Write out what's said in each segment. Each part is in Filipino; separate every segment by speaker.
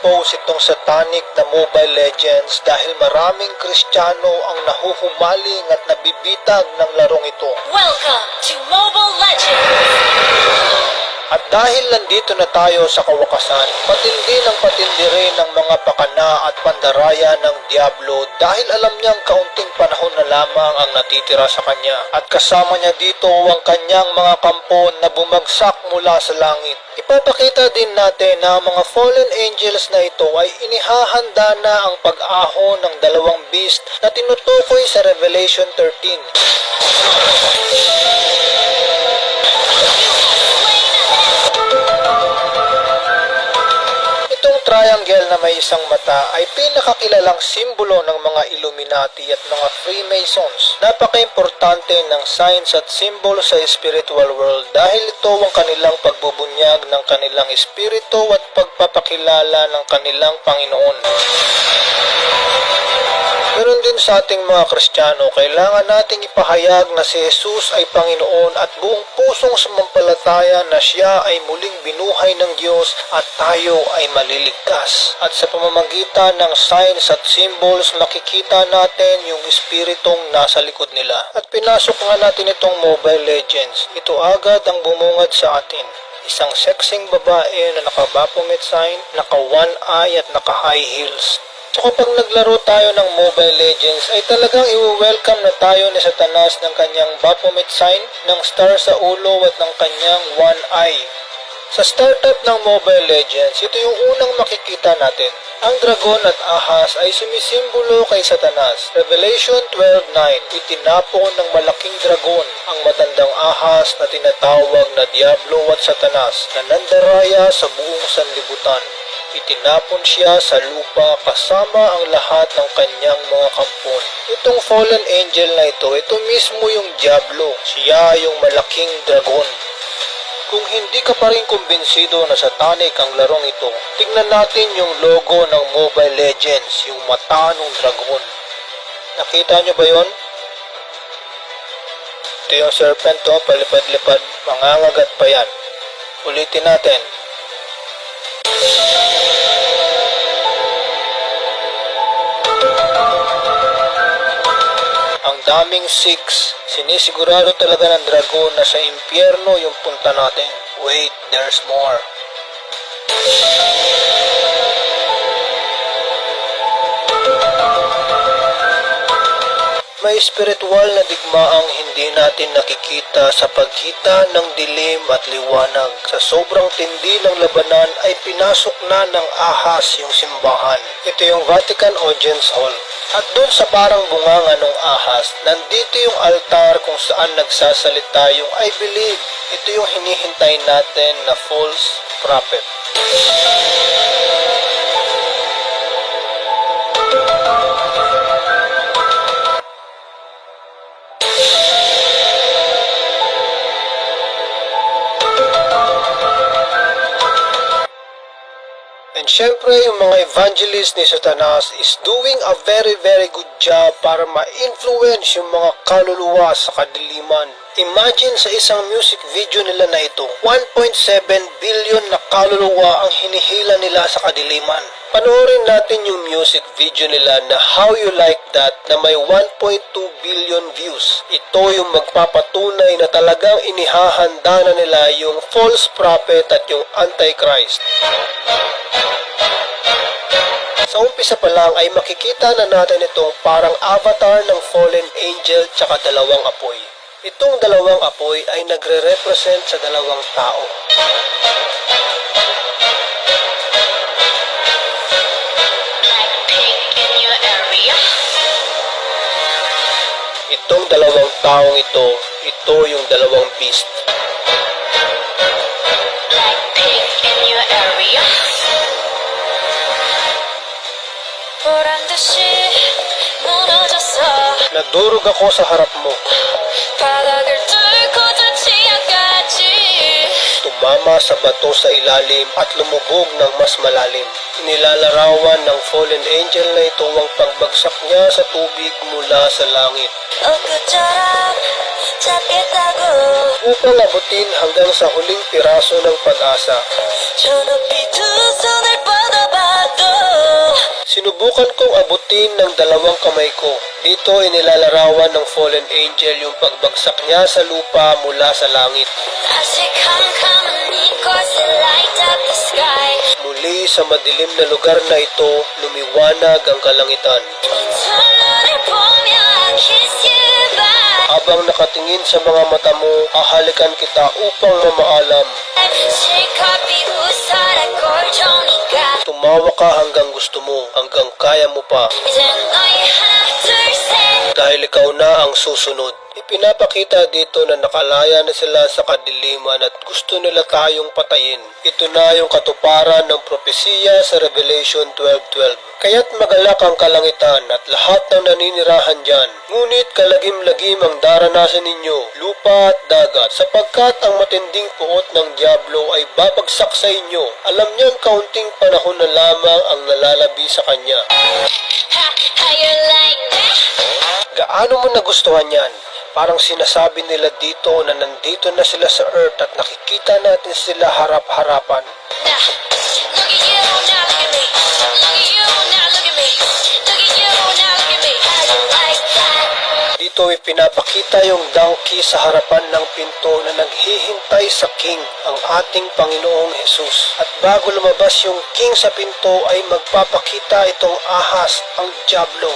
Speaker 1: na-expose itong satanic na Mobile Legends dahil maraming Kristiyano ang nahuhumaling at nabibitag ng larong ito.
Speaker 2: Welcome to Mobile Legends!
Speaker 1: At dahil nandito na tayo sa kawakasan, patindi ng patindi rin ng mga pakana at pandaraya ng Diablo dahil alam niyang kaunting panahon na lamang ang natitira sa kanya. At kasama niya dito ang kanyang mga kampo na bumagsak mula sa langit. Ipapakita din natin na ang mga fallen angels na ito ay inihahanda na ang pag-ahon ng dalawang beast na tinutukoy sa Revelation 13. Triangle na may isang mata ay pinakakilalang simbolo ng mga Illuminati at mga Freemasons. Napaka-importante ng signs at symbol sa spiritual world dahil ito ang kanilang pagbubunyag ng kanilang espiritu at pagpapakilala ng kanilang Panginoon. Meron din sa ating mga Kristiyano, kailangan nating ipahayag na si Jesus ay Panginoon at buong pusong sumampalataya na siya ay muling binuhay ng Diyos at tayo ay maliligtas. At sa pamamagitan ng signs at symbols, makikita natin yung espiritong nasa likod nila. At pinasok nga natin itong Mobile Legends. Ito agad ang bumungad sa atin. Isang sexing babae na naka-Baphomet sign, naka-one eye at naka-high heels. So kapag naglaro tayo ng Mobile Legends ay talagang i-welcome na tayo ni Satanas ng kanyang Baphomet sign, ng star sa ulo at ng kanyang one eye. Sa startup ng Mobile Legends, ito yung unang makikita natin. Ang dragon at ahas ay sumisimbolo kay Satanas. Revelation 12:9, itinapon ng malaking dragon ang matandang ahas na tinatawag na Diablo at Satanas na nandaraya sa buong sanlibutan. Itinapon siya sa lupa kasama ang lahat ng kanyang mga kampon. Itong fallen angel na ito mismo yung Diablo. Siya yung malaking dragon. Kung hindi ka pa rin kumbinsido na satanic ang larong ito, tignan natin yung logo ng Mobile Legends, yung mata ng dragon. Nakita nyo ba yon? Ito yung serpent to, palipad-lipad, mangangagat pa yan. Ulitin natin. Ang daming 6, sinisigurado talaga ng dragon na sa impyerno yung punta natin. Wait, there's more. May spiritual na digmaang hindi natin nakikita sa pagkita ng dilim at liwanag. Sa sobrang tindi ng labanan ay pinasok na ng ahas yung simbahan. Ito yung Vatican Audience Hall. At doon sa parang bunganga ng ahas, nandito yung altar kung saan nagsasalita yung I believe. Ito yung hinihintay natin na false prophet. And syempre, yung mga evangelist ni Satanas is doing a very good job para ma-influence yung mga kaluluwa sa kadiliman. Imagine sa isang music video nila na ito, 1.7 billion na kaluluwa ang hinihila nila sa kadiliman. Panoorin natin yung music video nila na How You Like That na may 1.2 billion views. Ito yung magpapatunay na talagang inihahanda na nila yung false prophet at yung antichrist. Sa umpisa pa lang ay makikita na natin itong parang avatar ng fallen angel tsaka dalawang apoy. Itong dalawang apoy ay nagre-represent sa dalawang tao. Itong dalawang taong ito yung dalawang beast. Nadurog ako sa harap mo. Tumama sa bato sa ilalim at lumubog ng mas malalim. Nilalarawan ng fallen angel na ito ang pagbagsak niya sa tubig mula sa langit. Upang abutin hanggang sa huling piraso ng pag-asa. Sinubukan kong abutin ng dalawang kamay ko. Dito inilalarawan ng fallen angel yung pagbagsak niya sa lupa mula sa langit.
Speaker 2: As it come and course to light up the sky.
Speaker 1: Muli sa madilim na lugar na ito, lumiwanag ang kalangitan.
Speaker 2: Eternally 보며 kiss you back.
Speaker 1: Habang nakatingin sa mga mata mo, hahalikan kita upang mamaalam.
Speaker 2: 실컷 비웃어라 꼴좋으니까.
Speaker 1: Tumawa ka hanggang gusto mo, hanggang kaya mo pa.
Speaker 2: 이젠 너희 하나 둘셋.
Speaker 1: Dahil ikaw na ang susunod. Ipinapakita dito na nakalaya na sila sa kadiliman at gusto nila tayong patayin. Ito na yung katuparan ng propesiya sa Revelation 12:12. Kaya't magalak ang kalangitan at lahat ng naninirahan dyan. Ngunit kalagim-lagim ang daranasan ninyo, lupa at dagat, sapagkat ang matinding puot ng Diablo ay babagsak sa inyo. Alam niyang kaunting panahon na lamang ang nalalabi sa kanya.
Speaker 2: How you like that?
Speaker 1: Gaano mo nagustuhan yan? Parang sinasabi nila dito na nandito na sila sa Earth at nakikita natin sila harap-harapan.
Speaker 2: Nah, look at you, now look at me. Look at you, now look at me. Look at you, now look at me. How you like that?
Speaker 1: Dito ipinapakita yung donkey sa harapan ng pinto na naghihintay sa King, ang ating Panginoong Jesus. At bago lumabas yung King sa pinto ay magpapakita itong ahas, ang Diablo.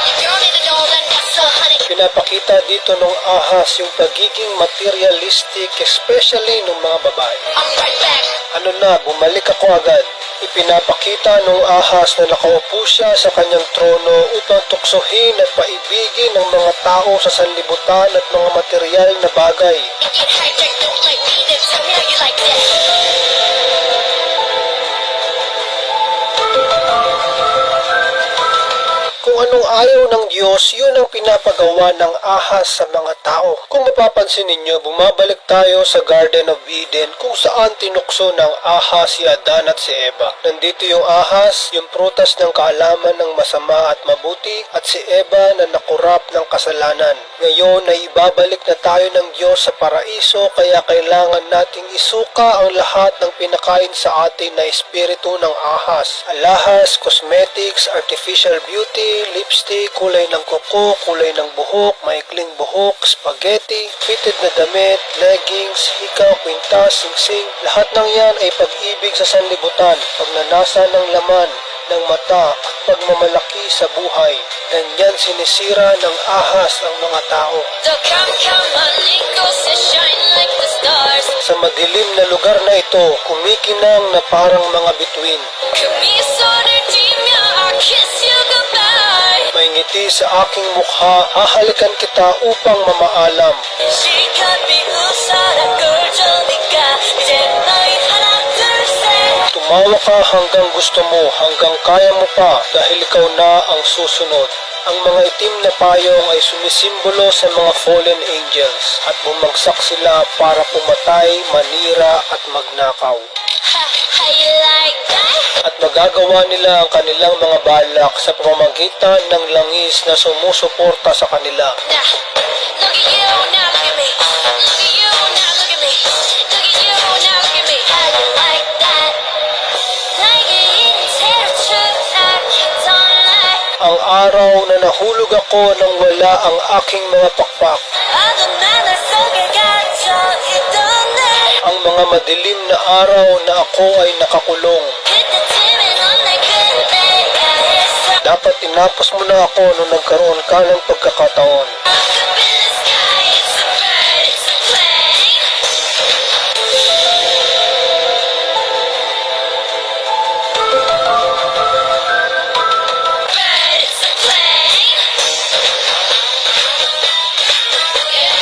Speaker 2: You don't need to know that that's so honey.
Speaker 1: Pinapakita dito ng ahas yung pagiging materialistic, especially ng mga babae.
Speaker 2: I'm right back.
Speaker 1: Ano na, bumalik ako agad. Ipinapakita ng ahas na nakaupo siya sa kanyang trono upang tuksohin at paibigin ng mga tao sa sanlibutan at mga material na bagay.
Speaker 2: You get hijacked, don't like me, then tell me how you like that.
Speaker 1: Kung anong ayaw ng Diyos, yun ang pinapagawa ng ahas sa mga tao. Kung mapapansin ninyo, bumabalik tayo sa Garden of Eden kung saan tinukso ng ahas si Adan at si Eva. Nandito yung ahas, yung prutas ng kaalaman ng masama at mabuti, at si Eva na nakurap ng kasalanan. Ngayon ay ibabalik na tayo ng Diyos sa paraiso, kaya kailangan nating isuka ang lahat ng pinakain sa atin na espiritu ng ahas. Alahas, cosmetics, artificial beauty, lipstick, kulay ng kuko, kulay ng buhok, maikling buhok, spaghetti, fitted na damit, leggings, hikaw, kwintas, singsing. Lahat ng yan ay pag-ibig sa sanlibutan, pagnanasa ng laman, ng mata, pagmamalaki sa buhay. Ganyan sinisira ng ahas ang mga tao.
Speaker 2: So come, honey, go to shine like the stars.
Speaker 1: Sa madilim na lugar na ito, kumikinang na parang mga bituin.
Speaker 2: 금미소를 띠며 I'll kiss you goodbye.
Speaker 1: May ngiti sa aking mukha, hahalikan kita upang mamaalam.
Speaker 2: 실컷 비웃어라 꼴좋으니까 이제 너희 하나 둘셋.
Speaker 1: Tumawa ka hanggang gusto mo, hanggang kaya mo pa, dahil ikaw na ang susunod. Ang mga itim na payong ay sumisimbolo sa mga fallen angels at bumagsak sila para pumatay, manira at magnakaw.
Speaker 2: How you like that?
Speaker 1: At magagawa nila ang kanilang mga balak sa pamamagitan ng langis na sumusuporta sa kanila.
Speaker 2: Nah, look at you, now look at me. Look at you, now look at me. Look at you, now look at me. How you like that? 나에게 인체로 추락했던 날.
Speaker 1: Ang araw na nahulog ako nang wala ang aking mga pakpak.
Speaker 2: 어두운 하늘 속에 갇혀 있던 날.
Speaker 1: Ang mga madilim na araw na ako ay nakakulong.
Speaker 2: 그때쯤에 넌 날 끝내야 했어.
Speaker 1: Dapat tinapos mo na ako nung nagkaroon ka ng pagkakataon.
Speaker 2: Up in the sky, it's a bird, it's a plane. Bird, it's a plane. Yeah.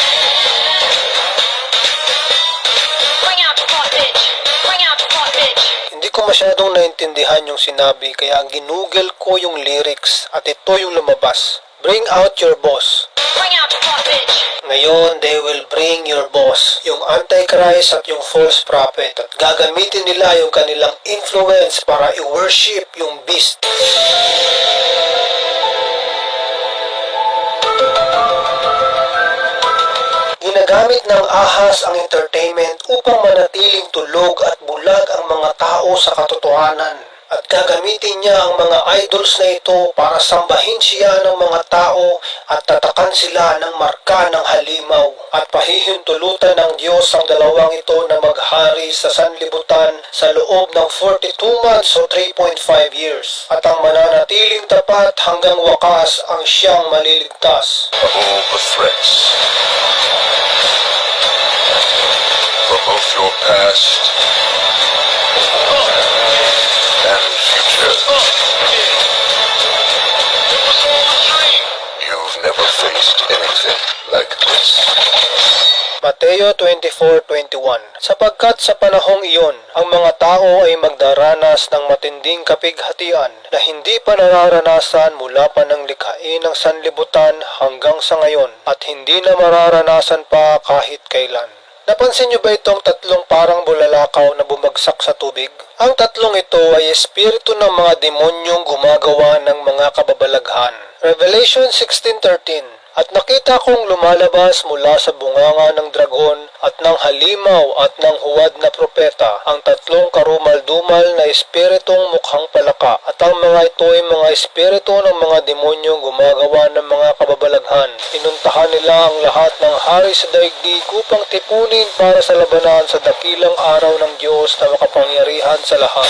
Speaker 2: Bring out the hot bitch. Bring out the hot bitch.
Speaker 1: Hindi ko masyadong naintindihan yung sinabi kaya ginugel ko yung lyrics at ito yung lumabas. Bring out your boss.
Speaker 2: Bring out the hot bitch.
Speaker 1: Ngayon, they will bring your boss, yung Antichrist at yung false prophet, at gagamitin nila yung kanilang influence para i-worship yung beast. Ginagamit ng ahas ang entertainment upang manatiling tulog at bulag ang mga tao sa katotohanan. At gagamitin niya ang mga idols na ito para sambahin siya ng mga tao at tatakan sila ng marka ng halimaw. At pahihintulutan ng Diyos ang dalawang ito na maghari sa sanlibutan sa loob ng 42 months o 3.5 years. At ang mananatiling tapat hanggang wakas ang siyang maliligtas.
Speaker 3: Of all the threats from both your past and future, you've never faced anything like this.
Speaker 1: Mateo 24:21. Sapagkat sa panahong iyon, ang mga tao ay magdaranas ng matinding kapighatian na hindi pa nararanasan mula pa ng likhain ng sanlibutan hanggang sa ngayon at hindi na mararanasan pa kahit kailan. Napansin niyo ba itong tatlong parang bulalakaw na bumagsak sa tubig? Ang tatlong ito ay espiritu ng mga demonyong gumagawa ng mga kababalaghan. Revelation 16:13. At nakita kong lumalabas mula sa bunganga ng dragon at ng halimaw at ng huwad na propeta ang tatlong karumal-dumal na espiritong mukhang palaka. At ang mga ito ay mga espiritu ng mga demonyong gumagawa ng mga kababalaghan. Inuntahan nila ang lahat ng hari sa daigdig upang tipunin para sa labanan sa dakilang araw ng Diyos na makapangyarihan sa lahat.